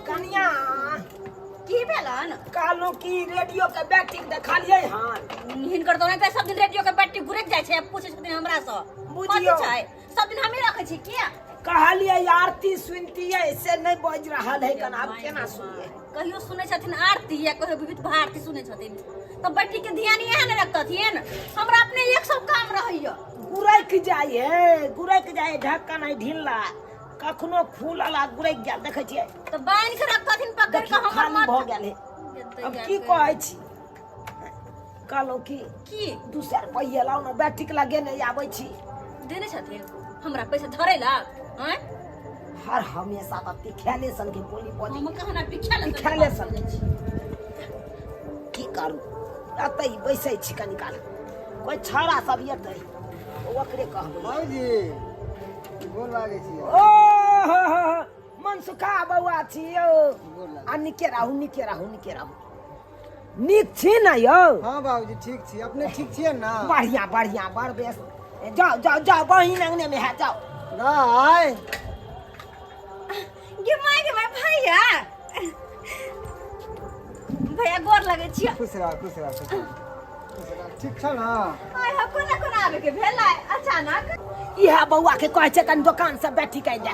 कनिया की भेलन कालो की रेडियो के बैटिंग देखलिए हन हिनकर दोने पे सब दिन रेडियो के बैटरी गुरक जाय छै पूछे छथिन हमरा से बुझियो छै सब दिन हमें रखै छी किया कहलिए आरती सुनती है से नहीं बज रहा है कन अब केना सुनिए कहियो सुनै छथिन आरती या कहियो विविध भारती सुनै छथिन तो बैटरी के ध्यान यह न रखतथिन हमरा अपने 100 काम रहैया गुरक जाए ढक्कन नहीं ढिल्ला कखनो फूलला गुरक गेल देखै छियै तो बांध के रखतथिन पकड़ के हमर खाली भ गेल है अब की कहै छी कालो की दूसर पहिए लाउ न बैटिक लगे नहीं आबै छी देने छथिन हमरा पैसा धरै ला हैं हर हमेशा त खेले सन के बोली हम कहना पिछले खेले सन की करू अतै बैसै छी कनी काल कोई छौड़ा सब एतै ओकरे कहबै मौजी गोर लागे छी ओ मनसुखा बौआ छी यौ आ निके रहू नीक छी न यौ हां बाबूजी ठीक छी अपने ठीक छियै ना बढ़िया बड़ बेस जाओ बहिन अंगने में है जाओ गाय गे माय भैया गोर लगे छियै खुश रह ठीक छ ना आय हा कोना आबे के भेलै अचानक इहा बौआ के कहै छै कन दुकान से बैठी के जा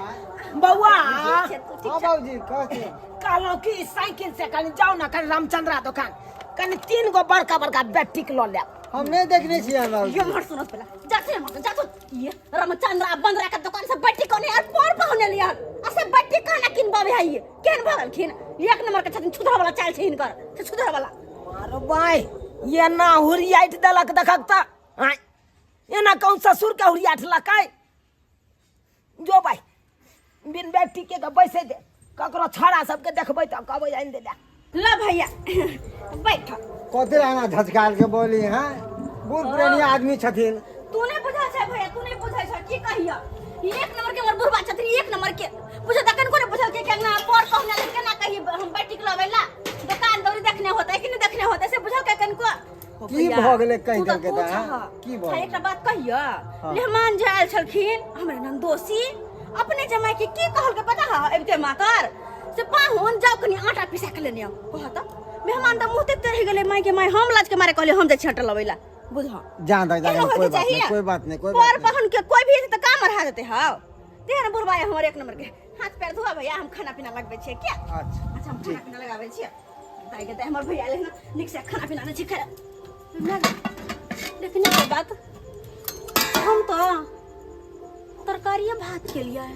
बौआ हां बाबूजी कह छी कहलो कि साइकिल से कन जाओ ना कन रामचंद्रा दुकान कन 3 गो बड़का बैटरी के ल ले हम नहीं देखने छी बाबूजी ये मर सुनो पहला जा तो ये रामचंद्रा बंदरा के दुकान से बैटरी कोने यार पर पहुने लिया असे बैटरी कहना किन बाबे है ये केन भगल खिन एक नंबर के छथिन छुधर वाला चाल छै हिनकर से छुधर वाला मारो भाई ये ना हुरियाट दलक देखक त हां ये ना कौन ससुर के हुरियाट लकै जो भाई बिन बैटरी के बैसे दे ककरो छाड़ा सब के देखबै त कहबै आइन दे ला भैया बैठ कते आना झटकार के बोली हैं बूढ़ पुरानी आदमी छथिन तू नहीं बुझा छै भैया तू नहीं बुझा छै की कहिया एक नंबर के हमर बुढ़वा छथिन एक नंबर के बुझा तकन को बुझल के केना पर कहना ले केना कहि हम बैटरी के लबैला दुकान दौरी देखने होता है कि नहीं देखने होता से बुझल के कन को की भ गेलै कहि दे के की भ एकटा बात कहिया मेहमान जे आयल छलखिन हमरे नाम दोषी अपने जमाई के की कहल के पता है अबते मातर से पाहुन जाओ कनी आटा पिसा के लेने आओ कहत मेहमान त मुंह तेते रह गेले माई के माई हम लाज के मारे कहले हम जे छट लबैला बुझा जान दे कोई बात नहीं पर पाहुन के कोई भी त काम रहा देते हां तेरे बुढ़वाए हमर एक नंबर के हाथ पैर धोआ भैया हम खाना पीना लगबै छियै क्या अच्छा हम खाना पीना लगाबै छियै ताई के हमर भैया ले ना निक से खाना पीना नहीं खा लेकिन ये बात हम तो तरकारी भात के लिए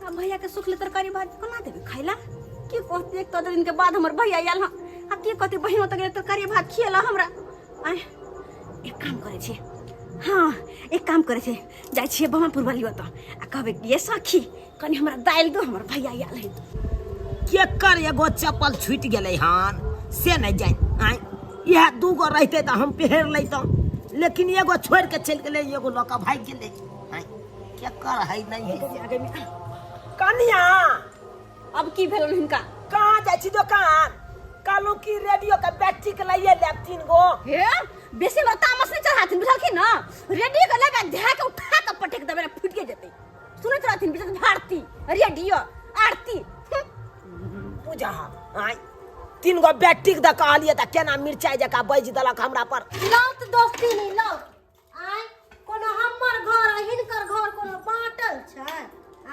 अब भैया के सुखले तरकारी भात कोना देबे खाइला की कहते एक दिन के बाद हमर भैया आयल हां आ की कहते बहिनो त तरकारी भात खिएला हमरा आय एक काम करे छी हां एक काम करे छी जाय छी बमापुर वाली ओत आ कहबे ये सखी कनी हमरा दाइल दो हमर भैया आयल है केकर एगो चप्पल छूट गेलै हन से नहीं जाय आय यह 2 गो रहते त हम पहर लैतो लेकिन एगो छोड़ के चल गेलै एगो लका भाग गेलै आय केकर है नहीं है आगे में कनिया अब की भेल हिनका कहां जाय छी दुकान कालो की रेडियो के बैटरी के लिए ले 3 गो हे बेसी लो तामस नहीं चढ़ाथिन बुझलखिन ना रेडियो के लेबे धा के उठा के पटक देबे ना फुट के जेतै सुनत रहथिन बिचार भारती रेडियो आरती पूजा आय 3 गो बैटरी के कहलिए त केना मिर्चाई जका बज दलक हमरा पर लौट दोस्ती नहीं लौट आय कोनो हमर घर हिनकर घर कोनो बाटल छै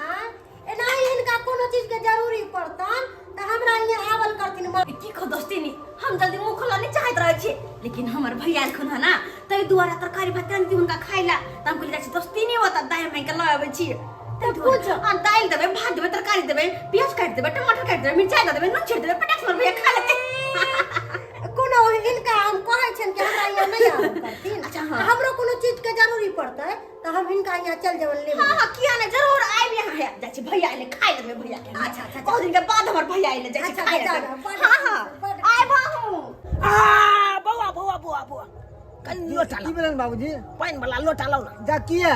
आय एना हिनका कोनो चीज के जरूरी पड़तन त हमरा यहाँ आवल करथिन की खो दोस्ती नहीं हम जल्दी मुंह खोला नहीं चाहत रहे छी लेकिन हमर भैया खन है ना तई दुआरा तरकारी भात कांती उनका खाइला त हम कहली जाय दोस्ती नहीं होता दाय में के लय आबै छी त कुछ आ दाल देबे भात देबे तरकारी देबे प्याज काट देबे टमाटर काट देबे मिर्चाई देबे नून छिट देबे पटाक मार भैया खा लेते कोनो हिनका हम कहै छन कि हमरा यहाँ नहीं आवल करथिन अच्छा हां हमरो कोनो चीज के जरूरी पड़तै त हम हिनका यहाँ चल जेबल ले हां किया नहीं जरूर आइब यहाँ है जाय छी भैया आइले खाइ लेबे भैया के अच्छा बहुत दिन के बाद हमर भैया आइले जाय छी खाइ लेबे हां आइब हूं आ बौआ कन लोटा की भेलन बाबूजी पानी वाला लोटा लाओ ना जा किया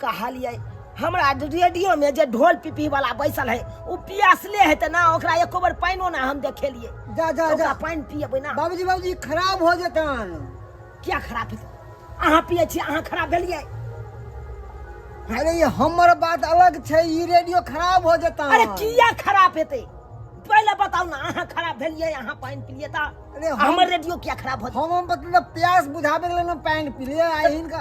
कहलिए हमरा रेडियो में जे ढोल पिपी वाला बैसल है उ पियासले है त ना ओकरा एको बार पानियो ना हम देखेलिए जा पानी पिएबै ना बाबूजी खराब हो जेतन क्या खराब है अहाँ पिए छी अहाँ खराब भेलिए अरे ये हमर बात अलग छे, ई रेडियो खराब हो जाता। अरे किया खराब हेते पहले बताओ ना, अहाँ खराब भेलिए, यहाँ पानी पिलिए ता अरे हमर रेडियो क्या खराब हो हम मतलब प्यास बुझावे के लिए पानी पिलिए आ इनका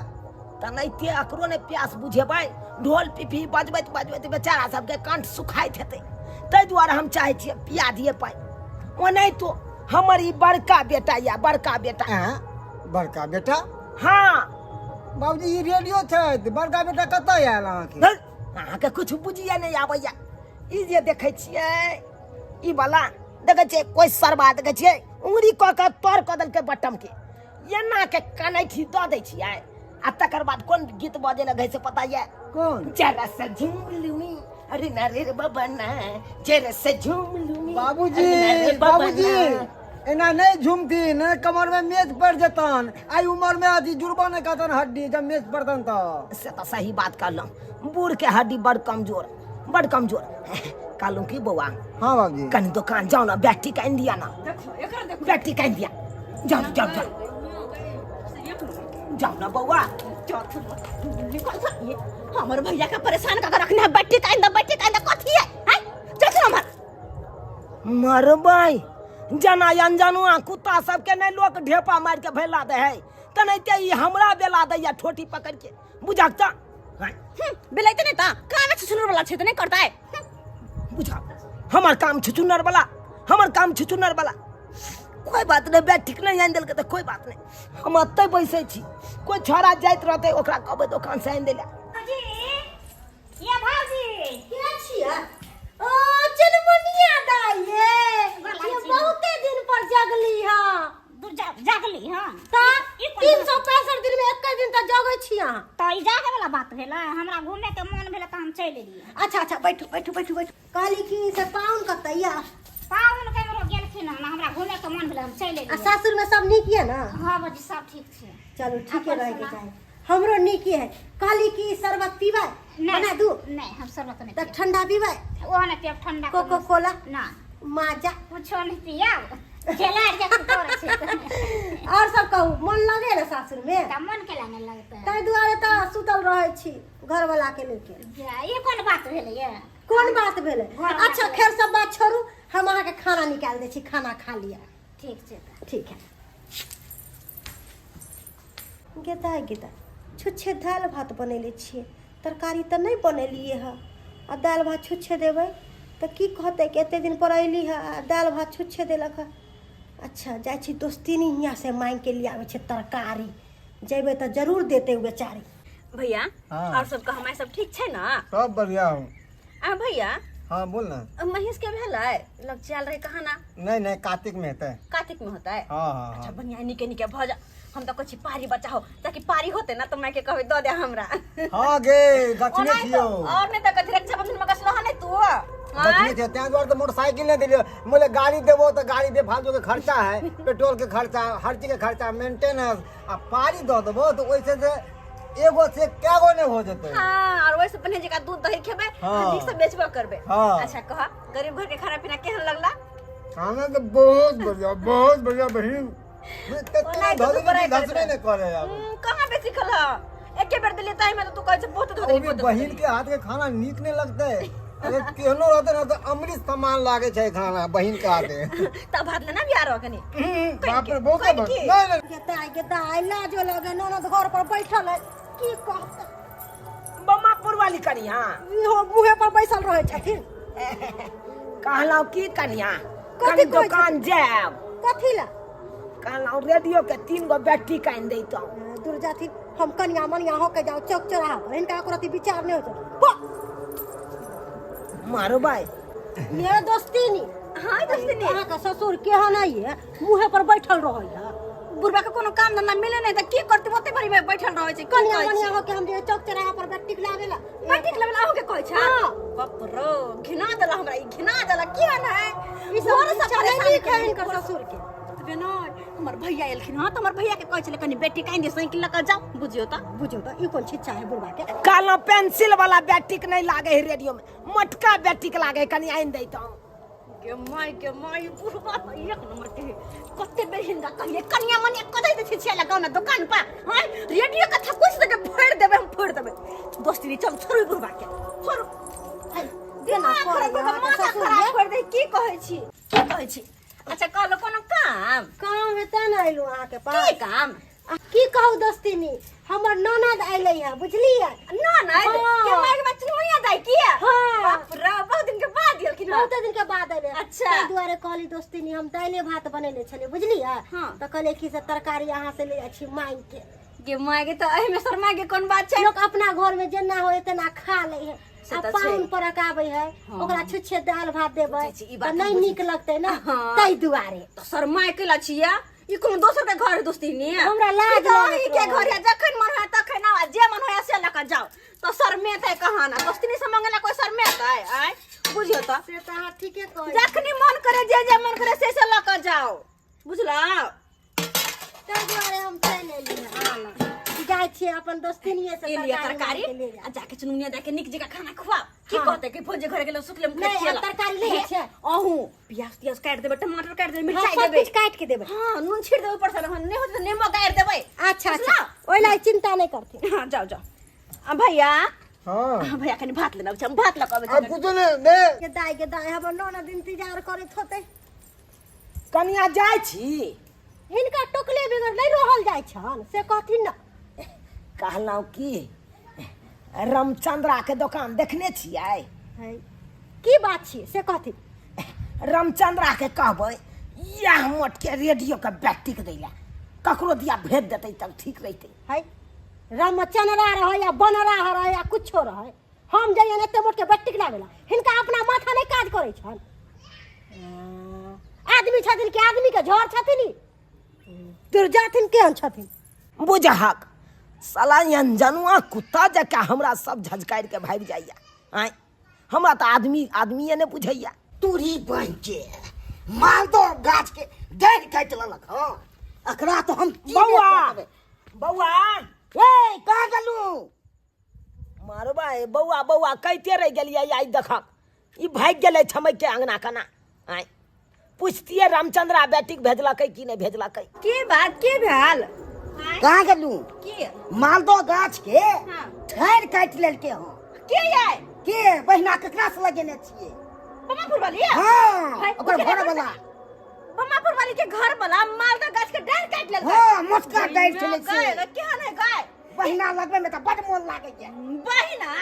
त नहीं ते अकरो ने प्यास बुझेबै, ढोल पिपी बजबैत बजबैत बेचारा सबके कंठ सुखाइत हेते, तै द्वारा हम चाहे छियै पिया दिए पाई। ओ नहीं तो हमर ई बड़का बेटा या बड़का बेटा। बड़का बेटा? हाँ बाबूजी ई रेडियो छे, बड़का बेटा कतऽ आयल अहाँके? अहाँके कुछ बुझिए नहीं आबैया। ई जे देखै छियै ई वाला देखै छियै कोई सरबा देखै छियै उंगली क के तोड़ क देलकै बटम के, एना के कनैठी दऽ दै छियै आ तकर बाद कोन गीत बजे लगे से पता ये? कौन? जरा से झूम लूमी अरे नारे रे बबना, जरा से झूम लूमी बाबूजी बाबूजी एना नहीं झूमती न, कमर में मेज पड़ जतन, आई उम्र में अथी जुड़बा नहीं करतन हड्डी जब मेज पड़तन तो। से तो सही बात कहलौं, बूढ़ के हड्डी बड़ कमजोर बड़ कमजोर। कहलूं की बौआ हाँ बाबूजी कनी दुकान जाओ ना, बैठी कह दिया ना, देखो एकरा देखो बैठी कह दिया, जाओ जाओ जाओ जाओ ना बौआ। निकल सा ये हमर भैया के परेशान का रखने है, बैठी कांदा कथी है? हैं चल हमर मरबै जना अनजानुआ कुत्ता सबके नहीं लोग ढेपा मार के भेला दे है, त नहीं ते ई हमरा बेला दैया ठोठी पकड़ के बुझाक ता बेलाइते नहीं ता कान से सुनर वाला छे तो नहीं करता है। बुझा हमर काम छुचुनर वाला, हमर काम छुचुनर वाला। कोई बात नहीं, बैठ ठीक नहीं आन देल के त कोई बात नहीं, हम अत्ते बैसे छी, कोई छोरा जाइत रहते ओकरा कहबै दुकान से आन देला। जी ये भाजी क्या छिया? ओ चनमुनिया दाई ये बहुते दिन पर जगली हां। जागली हां ता 365 दिन में एक दिन तक जगै छी अहाँ। तो ई जागे वाला बात भेला, हमरा घूमे के मन भेला त हम चल एलिए। अच्छा बैठू कहली कि से पाउन कतैया? पाहुन के हमरो गेलखिन ना, हमरा घूमे के मन भेला हम चल आ एलिए। सासुर में सब नीक है ना? हां बाजी सब ठीक छे। चलो ठीक है रहे के चाहे, हमरो नीक है। कहली कि शरबत पीबै बना दू? नहीं हम शरबत नहीं तब ठंडा पीबै? ओ ने पे ठंडा कोको कोला ना माजा कुछो नहीं पियाब, चला जा तोरे छे। और सब कहू मन लगे ना सासुर में? त मन के लाने लगता है। ताहि दुआरे त सुतल रहे छी घर वाला के लेके। जा ये कोन बात भेले ये? कौन बात भेले? अच्छा खैर सब बात छोड़ू, हम अहाँ के खाना निकाल दे छी, खाना खा लिया। ठीक छे त ठीक है। गेता छुच्छे दाल भात बनेले छिए, तरकारी त नहीं बनेलिए है, आ दाल भात छुच्छे देबै त की कहते कि एते दिन पर अइली है आ दाल भात छुच्छे देलक है। अच्छा जाइ छी दोस्तिनी हियाँ से मांग के लिए आवे छे तरकारी, जेबै त जरूर देते उ बेचारी। भैया हाँ। और सब हमारे सब ठीक छे ना? सब बढ़िया हूँ। भैया हाँ बोल ना। महेश के भेलै लग चल रहे कहाँ ना? नहीं कार्तिक में है। कार्तिक में होता है? हाँ अच्छा बढ़िया निके भजा, हम तो कुछ पारी बचा हो ताकि पारी होते ना तो मैं के कहबे दे हमरा। हाँ गे गछने थियो। और नहीं तो कथि रक्षाबंधन में कसलो हने तू? गछने थियो त्या द्वारा तो मोटरसाइकिल नहीं दिलियो, मोले गाड़ी देबो तो गाड़ी दे, फालतू के खर्चा है, पेट्रोल के खर्चा, हर चीज के खर्चा, मेंटेनेंस, आ पारी दो देबो तो वैसे से एगो से क्या गो नहीं हो जते। हां और वैसे पने जका दूध दही खेबे, हाँ। ठीक से बेचबो करबे। हाँ। अच्छा कहा गरीब घर के खाना पीना केहन लगला? खाना तो बहुत बढ़िया बहन। धसने नहीं करे अब। कहां पे सिखल ह? एके बेर दिले ताई में तो तू कहै छ बहुत धो दे। बहन के हाथ के खाना नीक नहीं लगते, अरे केहनो रहते ना तो अमृत समान लागे छै खाना बहन के हाथे। तब भात लेना भी आ रहो कनी। बाप रे बहुत नहीं गेता लाजो लगे ननद घर पर बैठल है, की कहते बम्मापुर वाली कनिया इहो मुहे पर बैसल रहे छथिन। कहलौं की कनिया कथी कनी कहै दुकान जाएब, कथी ला? कहलौं रेडियो के 3 गो बैटरी कान दैतौ। दूर जाती हम कनिया मनिया होके जाओ चौक चौराहा पर, इनका कोई विचार नहीं होता। मारबै ये दोस्तीनी हां दोस्तीनी अहाँ का ससुर केहन है, मुहे पर बैठल रहे है। बुढ़बा के कोनो काम धंधा मिले नहीं त की करते ओते बड़ी में बैठल रहे छै। कनिया मनिया होके हम जे चौक चौराहा पर बैठ लावेला बैठक लेवल आहो के कहै छ? हाँ। बाप रो घिना देला हमरा, ई घिना देला की है है? ई सब चले नहीं इनकर ससुर के। तबे न हमर भैया एलखिन। हां त हमर भैया के कहै छले कनी बेटी काइन दे साइकिल लक जाओ, बुझियो त ई कोन छिच्छा है बुढ़वा के? कहलौं पेंसिल वाला बैटरी के नहीं लागे है रेडियो में, मोटका बैटरी के लागे कनी आइन दैतौ। के माई बुढ़वा तो एक नंबर के कते बेर हिंगा कहिए कन्या मने कदे दे छिया लगाओ ना दुकान पर हां रेडियो का था कुछ के फोड़ देबे हम फोड़ देबे दोस्ती नी चल छोड़ बुढ़वा के छोड़ देना कर दे की कहै छी अच्छा कहलो कोनो काम हेतै ना आइलू अहाँ के पास की काम की कहू दोस्तिनी हमर ननद आइलै है बुझलियै ननद के माइक में चुनिया दाई की बाप रे बहुत दिन के बाद दिल कि बहुत दिन के बाद आइले अच्छा। ताहि दुआरे कहली दोस्तिनी हम दाइले भात बनेने छलियै बुझलियै हाँ। त कहले की से तरकारी अहाँ से ले जाइ छी मांग के माई के तो एही में शर्मा के कोन बात छै लोग अपना घर में जेना होय तेना खा ले है से आ तऽ पाहुन छै। परक आबै है हाँ। ओकरा छुच्छे दाल भात देबै छै, ई त बात नहीं हम नीक लगतै ना हाँ। ताहि दुआरे तो शर्मा के ला छिया ई कोनो दोसर के घर दोस्ती नहीं है हमरा लाज ई के लागत घर है जखन मन है तखन आवा जे मन होय से लका जाओ तो शर्मे ते कहां ना दोस्ती से मंगला कोई शर्मे है आय बुझियो तो से त अहाँ ठीके कहै जखनी मन करे जे मन करे से लका जाओ बुझला ताहि दुआरे हम चलि एलियै अहाँ लग जाइ छियै अपन दोस्तिनिये से एलिया तरकारी ले जा आ जाके चुनुनिया देके निक जगह खाना खुआ की हाँ। कहते कि भोजे घर गेलो सुखले में नहीं, खेला हम तरकारी ले जाइ छै अहू प्याज काट देबे टमाटर काट देबे हाँ, मिरचाई सब देबे कुछ काट के देबै हां नून छिड़ देबे ऊपर से नहीं हो तो नेमो गाड़ देबे अच्छा अच्छा ओइ ला चिंता नहीं करती हां जाओ भैया हाँ भैया कनी भात लेना हम भात लगावे अब कुछ नहीं दे के दाई हमर ननद इंतजार करैत होतै कनिया जाइ छी हिनका टोकले बिगर नहीं रहल जाइ छन से कहथिन ना कहलहुँ कि रामचंद्रा के दुकान देखने छियै है की बात छियै से कहथिन रामचंद्रा के कहबै यह मोट के रेडियो के बैटिक दै ला ककरो दिया भेज देतै तब ठीक रहतै है रामचंद्रा रहे या बनरा रहे या कुछो रहे हम जइए एते मोट के बैटिक लावेला हिनका अपना माथा नहीं काज करै छन आदमी छथिन के आदमी के झोर छथिन दुर्जाथिन केहन छथिन बुझहक साला अनजनुआ कुत्ता जका हमरा सब झजकारि के भाग जाइया आय हमरा तो आदमीये ने बुझैया तूरी बन के मालदह गाछ के डाढ़ि काटि लेलक हाँ एकरा तो हम की बौआ देख बौआ ए कहाँ गेलू मारबा बौआ कहते रह गेलियै आई देखक ई भाग गेलै छमक के अंगना कना आय पूछतियै रामचंद्रा बेटीक भेजलकै कि नहीं भेजलकै की बात की भेल कहाँ गेलू की मालदह गाछ के हां ठाढ़ि काटि लेलके हँ के आय के बहिना केकरा से लगेने छियै पमापुर वाली हाँ ओकर घर वाला पमापुर वाली के घर वाला मालदा गाछ के डाल काट लेल हाँ मोटका डाढ़ि छलै से गाय केहन है गाय बहिना लगबे में तो बड मोन लागैया बहिना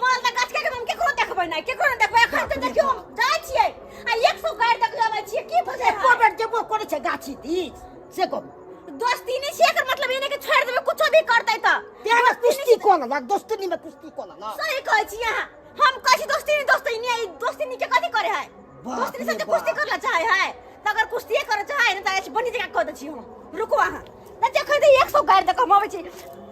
मालदा गाछ के हम केकरो देखबै नै केकरो नै देखबै एखन त देखियो जाय छियै आ 100 गाय देख लेबै छियै की भजे एको बेर जेबो करै छै गाछी दिस से कहू दोस्ती नहीं छै एकर मतलब ई नै कि छोड़ देबै कुछो भी करतै त तेरा कुश्ती कोन लग दोस्ती में कुश्ती कोन लग सही कहै छी अहाँ हम कहै छी दोस्ती नहीं दोस्ती नहीं के कथि करे है दोस्ती से कुश्ती करला चाहे है त अगर कुश्ती करे चाहे न त ऐसे बनी जगह कह दै छी हम रुको अहाँ न देखै त 100 गाय देख हम आबै छी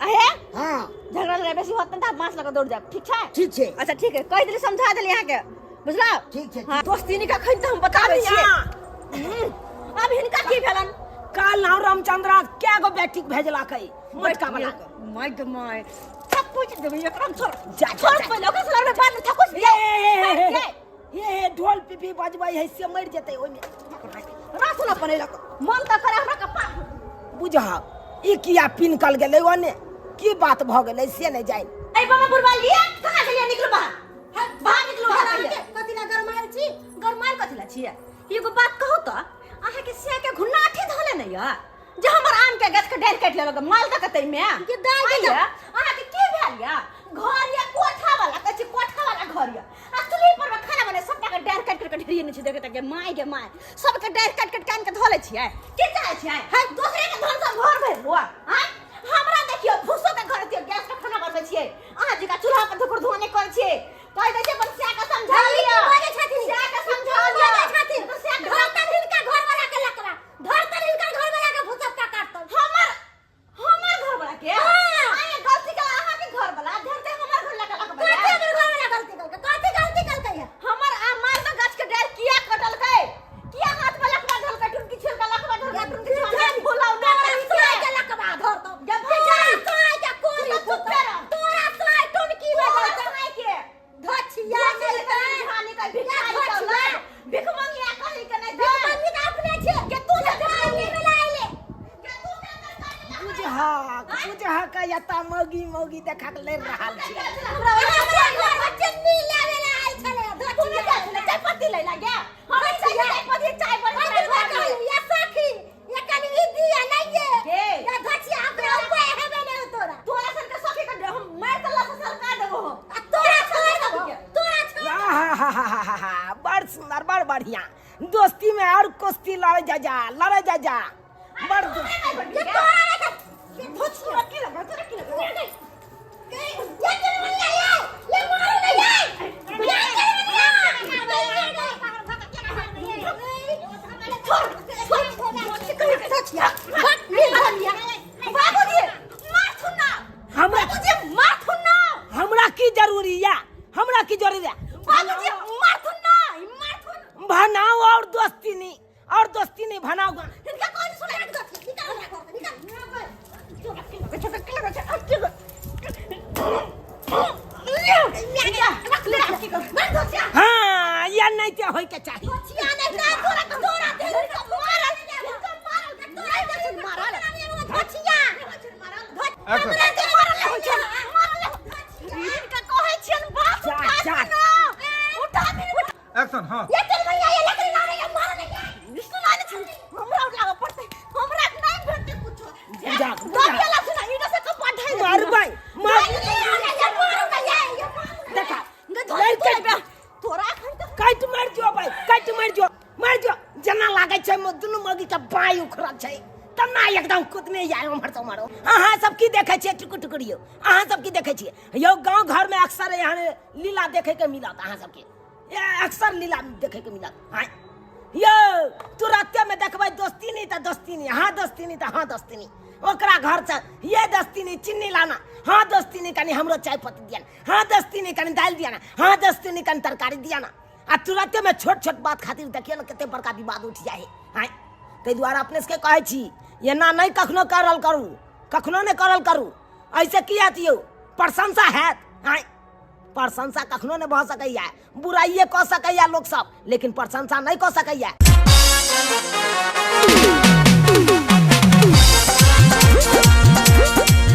आहे हाँ झगड़ा लड़ाई बेसी होत न त मास लगा दौड़ जाब ठीक छै ठीक छै अच्छा ठीक है कह देली समझा देली यहाँ के बुझला ठीक छै हाँ दोस्ती नहीं का खैन त हम बताबै छी अब हिनका की भेलन काल नाउ रामचंद्रा क्या गो बेटीक भेजलकै मोटका वाला माय ग माय सब पूछ देबै एकरा छोड़ जा, छोड़ जा। पहिले ओकरा सलाह में बाद में थकुस ये ढोल पिपी बजबै है से मर जेतै ओइमे रासुला पनेलक मन त करे हमरा कपा बुझहक ई किया पिनकल गेलै ओने की बात भ गेलै से नहीं जाय ए बाबा बुरबा लिया कहां गेलिया निकल बाहर निकलो बाहर कतिला गरमायल छी गरमाल कथिला छियै एगो बात कहू त अहाँ के से के घुन्नाठी धले नै या जे हमर आम के गाछ के डाल काट लेलक माल त कतै में के दाइ आइया अहाँ के की भेल या घर या कोठा वाला कहै छी कोठा वाला घर या असली पर में खाना बने सबटा के डाल काट के ढेरिए नै छै देखे त के माय सब के डाल काट कान के धले छियै की चाहे छियै है दूसरे के धन से घर भर हुआ हां हमरा देखियो भूसो के घर के गैस के खाना बनबै छियै अहाँ जी का चूल्हा पर धुकर धुआं नै करै छियै कह दै छै बन से का समझा लिया बोले छथिन से का समझा बोले लिया छथिन धरतर हिनका घर वाला के लकड़ा धरतर हिनका घर वाला के भुसक का काटत हमर घर वाला के आये गलती का अहाँ के घर वाला धरते हमर घर लगा लगा काटे घर वाला गलती करके है हमर आ माल का गाछ के डाल किया कटल के किया हाथ में लकड़ा धल के टुनकी छिल के लकड़ा धल के टुनकी छिल के भुलाउ ना के लकड़ा धर तो जब काय के कोरी तोरा तोरा काय टुनकी में के धछिया झानी का भिखारी एता मौगी मौगी देखा के ले रहल छी चन्नी लेवे ला आइल छले धोती चाय पत्ती ले ला गया हम चाय पत्ती चाय बन ये सखी ये कनी ई दिया नहीं ये या धचिया के ऊपर हेबे नहीं तोरा सन के सखी के हम मार तला से सरका देबो तोरा छोड़ बड़ सुंदर बड़ बढ़िया दोस्ती में और कुश्ती लड़े जा बड़ ये तोरा के धचिया की लगा तोरा की लगा ये चल नहीं आया ये मारो नहीं आया हमरा की जरूरी है भनाओ और दोस्ती नहीं भनाओ हाँ ये नहीं ते होय के चाहिए एक्शन हाँ ये चल भैया ये लकड़ी ला रही है मारो नहीं इसको लाने छन हमरा लागा पड़ते हमरा नहीं भेटते कुछ जा केला सुना इधर से कब पढ़ाई मार भाई मार देखा लड़के तोरा खन तो काट मार जो जना लागे छै दुनु मगी के बाई उखड़ा छै तब ना एकदम कुदने जाय हमर तो मारो अहाँ सब की देखे छियै टुकड़ियो अहाँ सब की देखे छियै यो गांव घर में अक्सर यहाँ लीला देखे के मिलत अहाँ सब के अक्सर लीला देखे के मिलत हां यो तुरंते में देखबै दोस्ती नहीं त दोस्ती नहीं हां दोस्ती नहीं त हां दोस्ती नहीं ओकरा घर से ये दोस्ती नहीं चिन्नी लाना हां दोस्ती नहीं कनी हमरो चाय पत्ती दिया हां दोस्ती नहीं कनी दाल दिया हां दोस्ती नहीं कनी तरकारी दिया आ तुरंते में छोट बात खातिर देखिए ना कते बड़का विवाद उठ जाए हां तै द्वारा अपने से कहै छी एना नहीं कखनो करल करू ऐसे किया दियो प्रशंसा हैत हां प्रशंसा कखनो नहीं भ सकैया बुराइए कह सकैया लोग सब लेकिन प्रशंसा नहीं कह सकैया